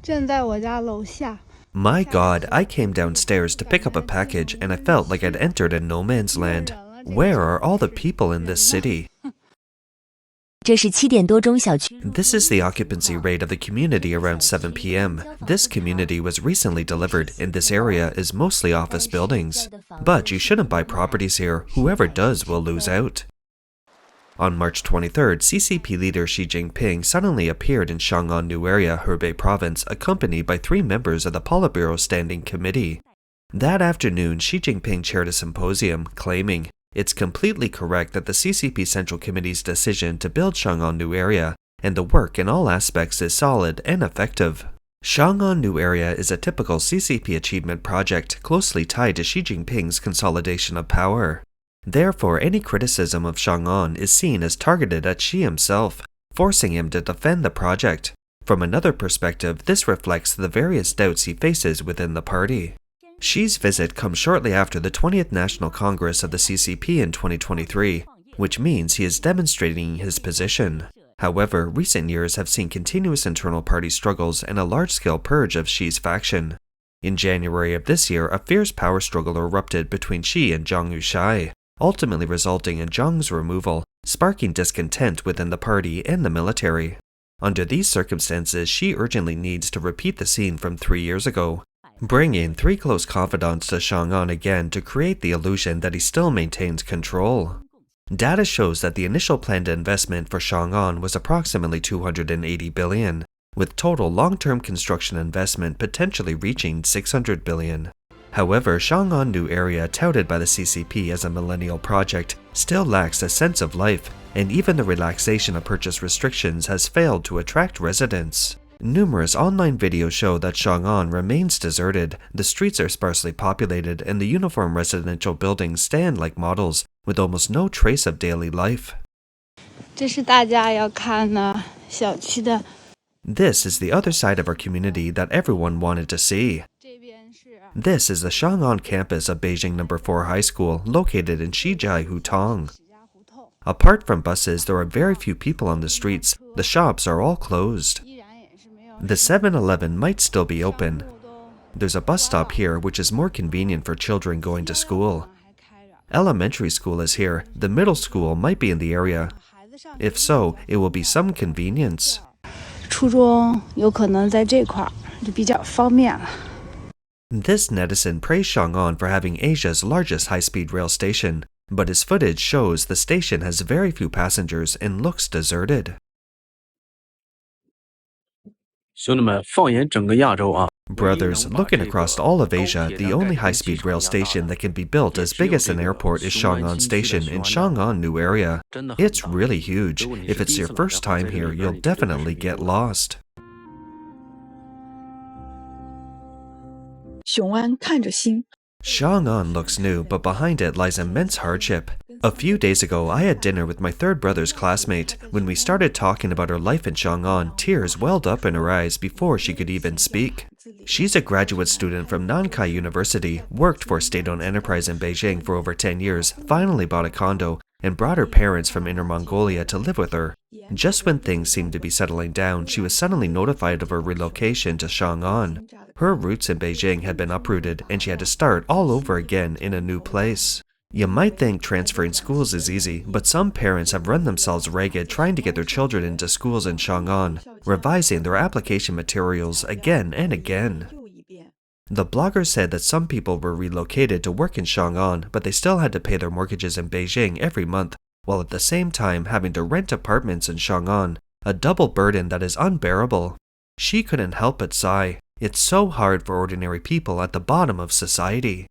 正在我家楼下。 My God, I came downstairs to pick up a package and I felt like I'd entered a no man's land. Where are all the people in this city? 这是7点多钟小区。 This is the occupancy rate of the community around 7 p.m. This community was recently delivered, and this area is mostly office buildings. But you shouldn't buy properties here. Whoever does will lose out. On March 23rd, CCP leader Xi Jinping suddenly appeared in Xiong'an New Area, Hebei province, accompanied by 3 members of the Politburo Standing Committee. That afternoon, Xi Jinping chaired a symposium, claiming, "It's completely correct that the CCP Central Committee's decision to build Xiong'an New Area and the work in all aspects is solid and effective." Xiong'an New Area is a typical CCP achievement project closely tied to Xi Jinping's consolidation of power. Therefore, any criticism of Xiong'an is seen as targeted at Xi himself, forcing him to defend the project. From another perspective, this reflects the various doubts he faces within the party. Xi's visit comes shortly after the 20th National Congress of the CCP in 2023, which means he is demonstrating his position. However, recent years have seen continuous internal party struggles and a large-scale purge of Xi's faction. In January of this year, a fierce power struggle erupted between Xi and Zhang Yushai, ultimately resulting in Zhang's removal, sparking discontent within the party and the military. Under these circumstances, Xi urgently needs to repeat the scene from 3 years ago. Bring in 3 close confidants to Xiong'an again to create the illusion that he still maintains control. Data shows that the initial planned investment for Xiong'an was approximately 280 billion, with total long-term construction investment potentially reaching 600 billion. However, Xiong'an New Area, touted by the CCP as a millennial project, still lacks a sense of life, and even the relaxation of purchase restrictions has failed to attract residents. Numerous online videos show that Xiong'an remains deserted, the streets are sparsely populated, and the uniform residential buildings stand like models, with almost no trace of daily life. 这是大家要看的小区的。 This is the other side of our community that everyone wanted to see. This is the Xiong'an campus of Beijing No. 4 High School, located in Xijia Hutong. Apart from buses, there are very few people on the streets. The shops are all closed. The 7-Eleven might still be open. There's a bus stop here, which is more convenient for children going to school. Elementary school is here. The middle school might be in the area. If so, it will be some convenience. 初中有可能在这块儿就比较方便了。 This netizen praised Xiong'an for having Asia's largest high-speed rail station, but his footage shows the station has very few passengers and looks deserted. 兄弟们，放眼整个亚洲啊。 Brothers, looking across all of Asia, the only high-speed rail station that can be built as big as an airport is Xiong'an Station in Xiong'an New Area. It's really huge. If it's your first time here, you'll definitely get lost. 雄安看着新。 Xiong'an looks new, but behind it lies immense hardship. A few days ago, I had dinner with my third brother's classmate. When we started talking about her life in Xiong'an, tears welled up in her eyes before she could even speak. She's a graduate student from Nankai University, worked for a state-owned enterprise in Beijing for over 10 years, finally bought a condo, and brought her parents from Inner Mongolia to live with her. Just when things seemed to be settling down, she was suddenly notified of her relocation to Xiong'an. Her roots in Beijing had been uprooted, and she had to start all over again in a new place. You might think transferring schools is easy, but some parents have run themselves ragged trying to get their children into schools in Xiong'an, revising their application materials again and again. The blogger said that some people were relocated to work in Xiong'an, but they still had to pay their mortgages in Beijing every month, while at the same time having to rent apartments in Xiong'an, a double burden that is unbearable. She couldn't help but sigh. It's so hard for ordinary people at the bottom of society.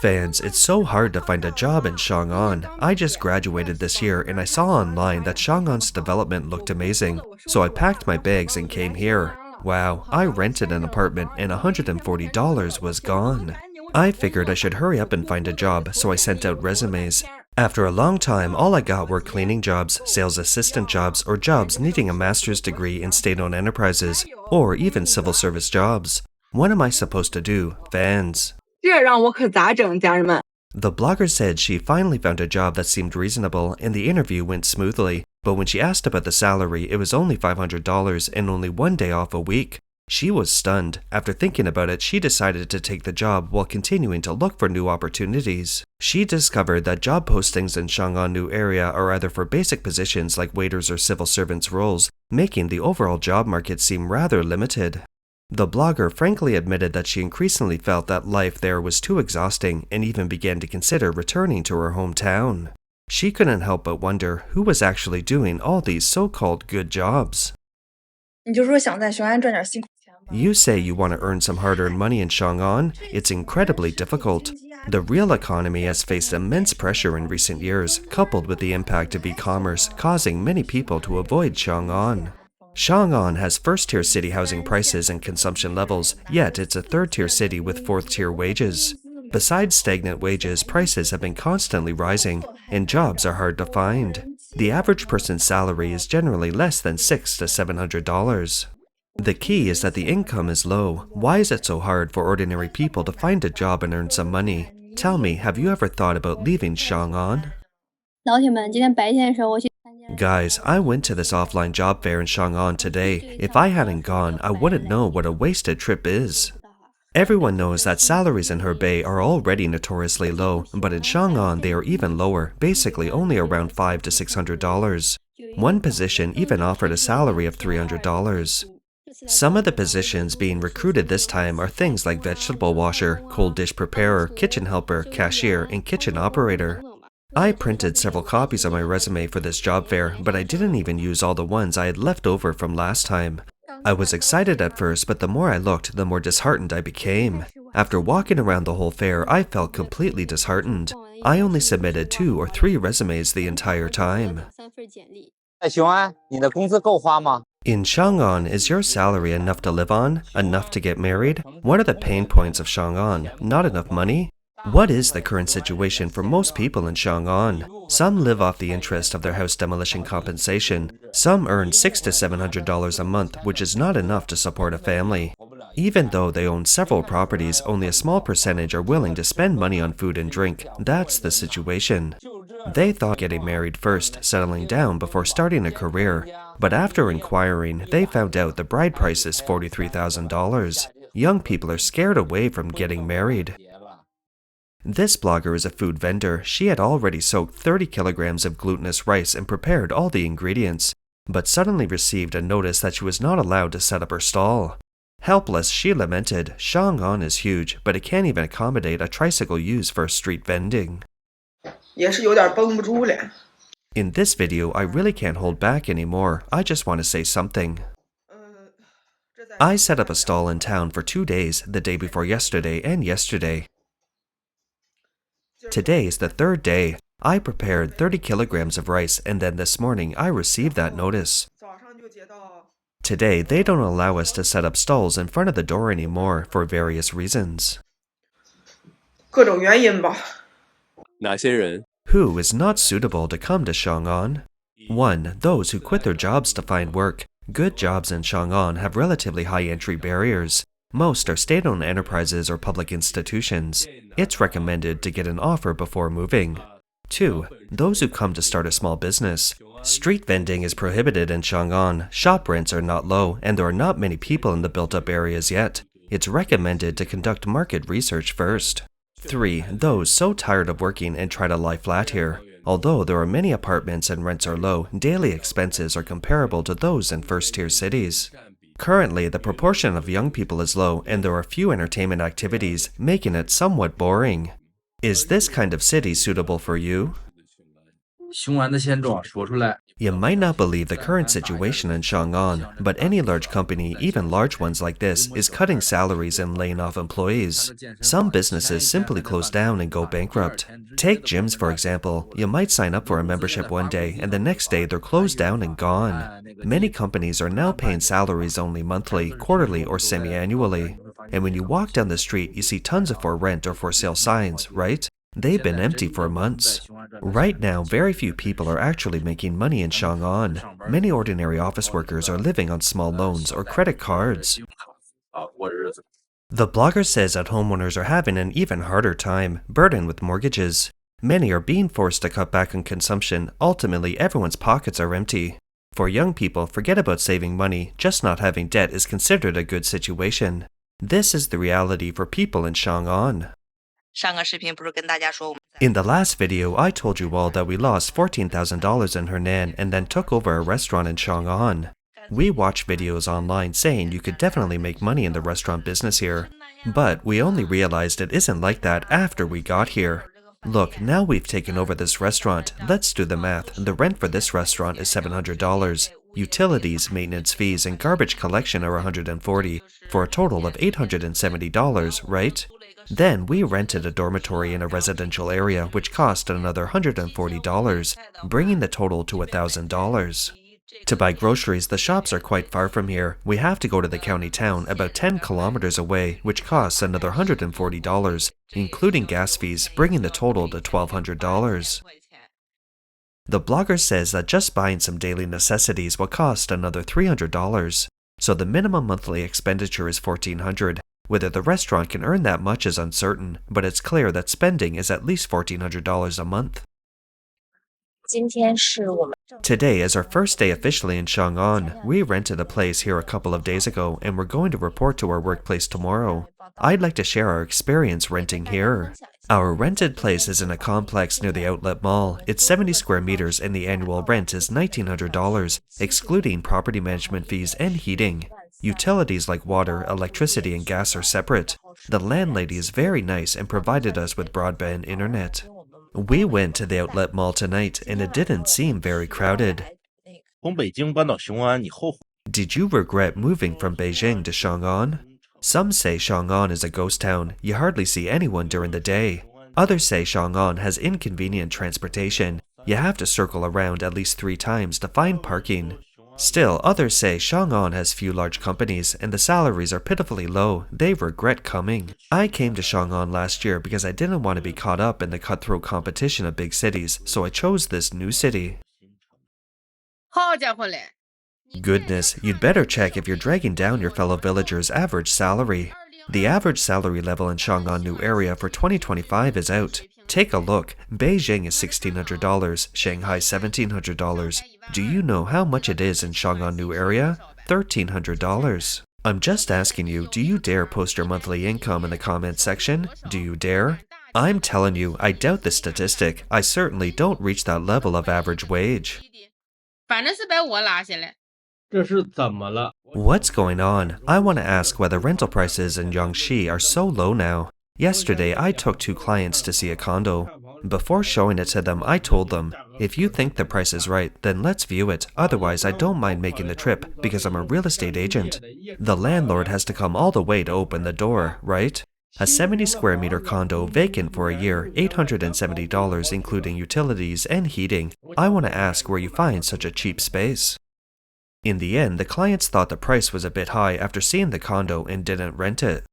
Fans, it's so hard to find a job in Xiong'an. I just graduated this year and I saw online that Xiong'an's development looked amazing, so I packed my bags and came here. Wow, I rented an apartment and $140 was gone. I figured I should hurry up and find a job, so I sent out resumes. After a long time, all I got were cleaning jobs, sales assistant jobs, or jobs needing a master's degree in state-owned enterprises, or even civil service jobs. What am I supposed to do, fans? 这让我可咋整，家人们？ The blogger said she finally found a job that seemed reasonable and the interview went smoothly, but when she asked about the salary, it was only $500 and only 1 day off a week. She was stunned. After thinking about it, she decided to take the job while continuing to look for new opportunities. She discovered that job postings in Xiong'an New Area are either for basic positions like waiters or civil servants roles, making the overall job market seem rather limited. The blogger frankly admitted that she increasingly felt that life there was too exhausting and even began to consider returning to her hometown. She couldn't help but wonder who was actually doing all these so-called good jobs. You say you want to earn some hard-earned money in Xiong'an? It's incredibly difficult. The real economy has faced immense pressure in recent years, coupled with the impact of e-commerce, causing many people to avoid Xiong'an. Xiong'an has first-tier city housing prices and consumption levels, yet it's a third-tier city with fourth-tier wages. Besides stagnant wages, prices have been constantly rising, and jobs are hard to find. The average person's salary is generally less than $600 to $700. The key is that the income is low. Why is it so hard for ordinary people to find a job and earn some money? Tell me, have you ever thought about leaving Xiong'an? Guys, I went to this offline job fair in Xiong'an today. If I hadn't gone, I wouldn't know what a wasted trip is. Everyone knows that salaries in Hebei are already notoriously low, but in Xiong'an they are even lower, basically only around $500 to $600. One position even offered a salary of $300. Some of the positions being recruited this time are things like vegetable washer, cold dish preparer, kitchen helper, cashier, and kitchen operator. I printed several copies of my resume for this job fair, but I didn't even use all the ones I had left over from last time. I was excited at first, but the more I looked, the more disheartened I became. After walking around the whole fair, I felt completely disheartened. I only submitted 2 or 3 resumes the entire time. In Xiong'an, is your salary enough to live on? Enough to get married? What are the pain points of Xiong'an? Not enough money? What is the current situation for most people in Xiong'an? Some live off the interest of their house demolition compensation. Some earn $600 to $700 a month, which is not enough to support a family. Even though they own several properties, only a small percentage are willing to spend money on food and drink. That's the situation. They thought getting married first, settling down before starting a career. But after inquiring, they found out the bride price is $43,000. Young people are scared away from getting married. This blogger is a food vendor. She had already soaked 30 kilograms of glutinous rice and prepared all the ingredients, but suddenly received a notice that she was not allowed to set up her stall. Helpless, she lamented, "Xiong'an is huge, but it can't even accommodate a tricycle used for street vending." In this video, I really can't hold back anymore. I just want to say something. I set up a stall in town for 2 days, the day before yesterday and yesterday. Today is the 3rd day. I prepared 30 kilograms of rice, and then this morning I received that notice. Today, they don't allow us to set up stalls in front of the door anymore for various reasons. Who is not suitable to come to Xiong'an? 1. Those who quit their jobs to find work. Good jobs in Xiong'an have relatively high entry barriers. Most are state-owned enterprises or public institutions. It's recommended to get an offer before moving. 2. Those who come to start a small business. Street vending is prohibited in Xiong'an. Shop rents are not low, and there are not many people in the built-up areas yet. It's recommended to conduct market research first. 3. Those so tired of working and try to lie flat here. Although there are many apartments and rents are low, daily expenses are comparable to those in first-tier cities. Currently, the proportion of young people is low, and there are few entertainment activities, making it somewhat boring. Is this kind of city suitable for you? You might not believe the current situation in Xiong'an, but any large company, even large ones like this, is cutting salaries and laying off employees. Some businesses simply close down and go bankrupt. Take gyms for example. You might sign up for a membership one day, and the next day they're closed down and gone. Many companies are now paying salaries only monthly, quarterly, or semi-annually. And when you walk down the street, you see tons of for rent or for sale signs, right? They've been empty for months. Right now, very few people are actually making money in Xiong'an. Many ordinary office workers are living on small loans or credit cards. The blogger says that homeowners are having an even harder time, burdened with mortgages. Many are being forced to cut back on consumption. Ultimately, everyone's pockets are empty. For young people, forget about saving money. Just not having debt is considered a good situation. This is the reality for people in Xiong'an. In the last video, I told you all that we lost $14,000 in Henan and then took over a restaurant in Xiong'an. We watched videos online saying you could definitely make money in the restaurant business here. But we only realized it isn't like that after we got here. Look, now we've taken over this restaurant. Let's do the math. The rent for this restaurant is $700. Utilities, maintenance fees, and garbage collection are $140, for a total of $870, right? Then we rented a dormitory in a residential area, which cost another $140, bringing the total to $1,000. To buy groceries, the shops are quite far from here. We have to go to the county town, about 10 kilometers away, which costs another $140, including gas fees, bringing the total to $1,200. The blogger says that just buying some daily necessities will cost another $300, so the minimum monthly expenditure is $1,400. Whether the restaurant can earn that much is uncertain, but it's clear that spending is at least $1,400 a month. Today is our first day officially in Xiong'an. We rented a place here a couple of days ago and we're going to report to our workplace tomorrow. I'd like to share our experience renting here. Our rented place is in a complex near the outlet mall. It's 70 square meters and the annual rent is $1,900, excluding property management fees and heating. Utilities like water, electricity, and gas are separate. The landlady is very nice and provided us with broadband internet. We went to the outlet mall tonight and it didn't seem very crowded. Did you regret moving from Beijing to Xiong'an? Some say Xiong'an is a ghost town. You hardly see anyone during the day. Others say Xiong'an has inconvenient transportation. You have to circle around at least 3 times to find parking. Still, others say Xiong'an has few large companies and the salaries are pitifully low. They regret coming. I came to Xiong'an last year because I didn't want to be caught up in the cutthroat competition of big cities, so I chose this new city. Goodness, you'd better check if you're dragging down your fellow villagers' average salary. The average salary level in Xiong'an New Area for 2025 is out. Take a look. Beijing is $1,600, Shanghai $1,700. Do you know how much it is in Xiong'an New Area? $1,300. I'm just asking you, do you dare post your monthly income in the comments section? Do you dare? I'm telling you, I doubt this statistic. I certainly don't reach that level of average wage. What's going on? I want to ask why the rental prices in Yangshi are so low now. Yesterday, I took 2 clients to see a condo. Before showing it to them, I told them, if you think the price is right, then let's view it. Otherwise, I don't mind making the trip because I'm a real estate agent. The landlord has to come all the way to open the door, right? A 70 square meter condo vacant for a year, $870 including utilities and heating. I want to ask where you find such a cheap space. In the end, the clients thought the price was a bit high after seeing the condo and didn't rent it.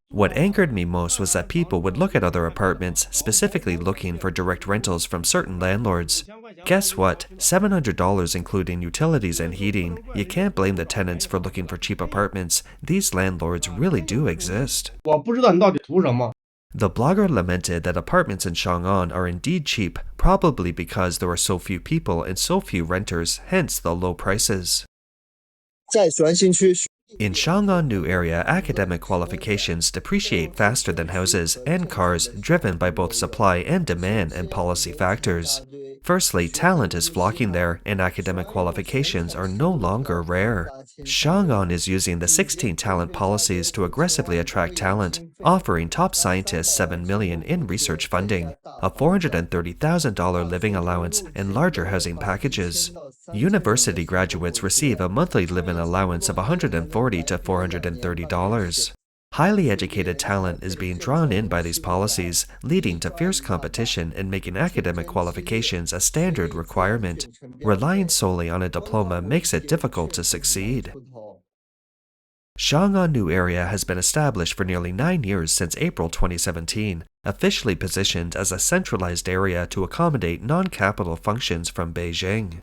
What angered me most was that people would look at other apartments, specifically looking for direct rentals from certain landlords. Guess what? $700 including utilities and heating. You can't blame the tenants for looking for cheap apartments. These landlords really do exist. The blogger lamented that apartments in Xiong'an are indeed cheap, probably because there are so few people and so few renters, hence the low prices. In Xiong'an New Area, academic qualifications depreciate faster than houses and cars, driven by both supply and demand and policy factors. Firstly, talent is flocking there, and academic qualifications are no longer rare. Xiong'an is using the 16 talent policies to aggressively attract talent, offering top scientists $7 million in research funding, a $430,000 living allowance, and larger housing packages. University graduates receive a monthly living allowance of $140 to $430. Highly educated talent is being drawn in by these policies, leading to fierce competition and making academic qualifications a standard requirement. Relying solely on a diploma makes it difficult to succeed. Xiong'an New Area has been established for nearly 9 years since April 2017, officially positioned as a centralized area to accommodate non-capital functions from Beijing.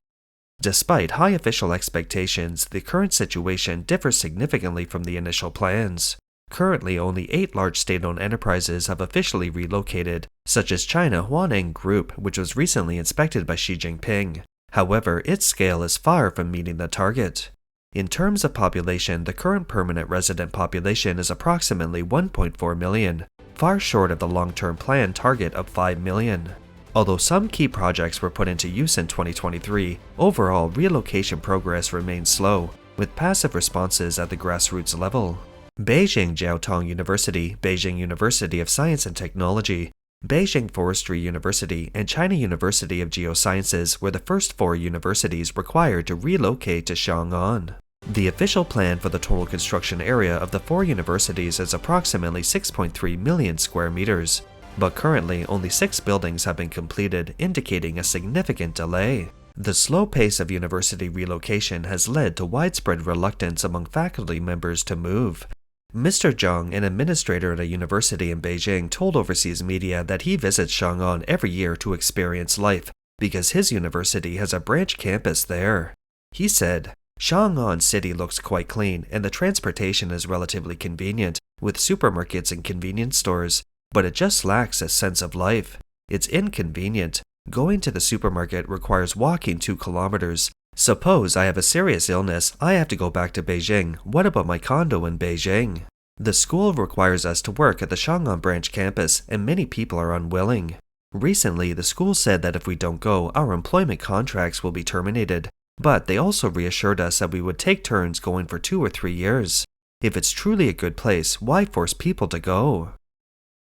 Despite high official expectations, the current situation differs significantly from the initial plans. Currently, only 8 large state-owned enterprises have officially relocated, such as China Huaneng Group, which was recently inspected by Xi Jinping. However, its scale is far from meeting the target. In terms of population, the current permanent resident population is approximately 1.4 million, far short of the long-term plan target of 5 million. Although some key projects were put into use in 2023, overall relocation progress remains slow, with passive responses at the grassroots level. Beijing Jiaotong University, Beijing University of Science and Technology, Beijing Forestry University, and China University of Geosciences were the first 4 universities required to relocate to Xiong'an. The official plan for the total construction area of the 4 universities is approximately 6.3 million square meters, but currently only 6 buildings have been completed, indicating a significant delay. The slow pace of university relocation has led to widespread reluctance among faculty members to move. Mr. Zhang, an administrator at a university in Beijing, told overseas media that he visits Xiong'an every year to experience life because his university has a branch campus there. He said, "Xiong'an City looks quite clean and the transportation is relatively convenient, with supermarkets and convenience stores, but it just lacks a sense of life. It's inconvenient. Going to the supermarket requires walking 2 kilometers. Suppose I have a serious illness, I have to go back to Beijing. What about my condo in Beijing? The school requires us to work at the Xiong'an branch campus, and many people are unwilling. Recently, the school said that if we don't go, our employment contracts will be terminated, but they also reassured us that we would take turns going for 2 or 3 years. If it's truly a good place, why force people to go?"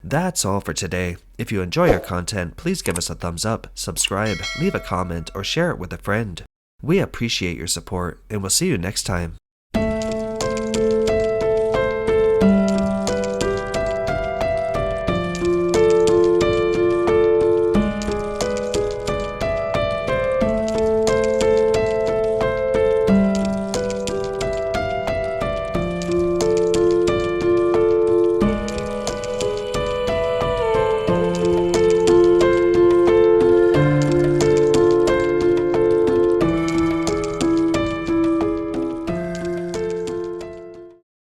That's all for today. If you enjoy our content, please give us a thumbs up, subscribe, leave a comment, or share it with a friend. We appreciate your support, and we'll see you next time.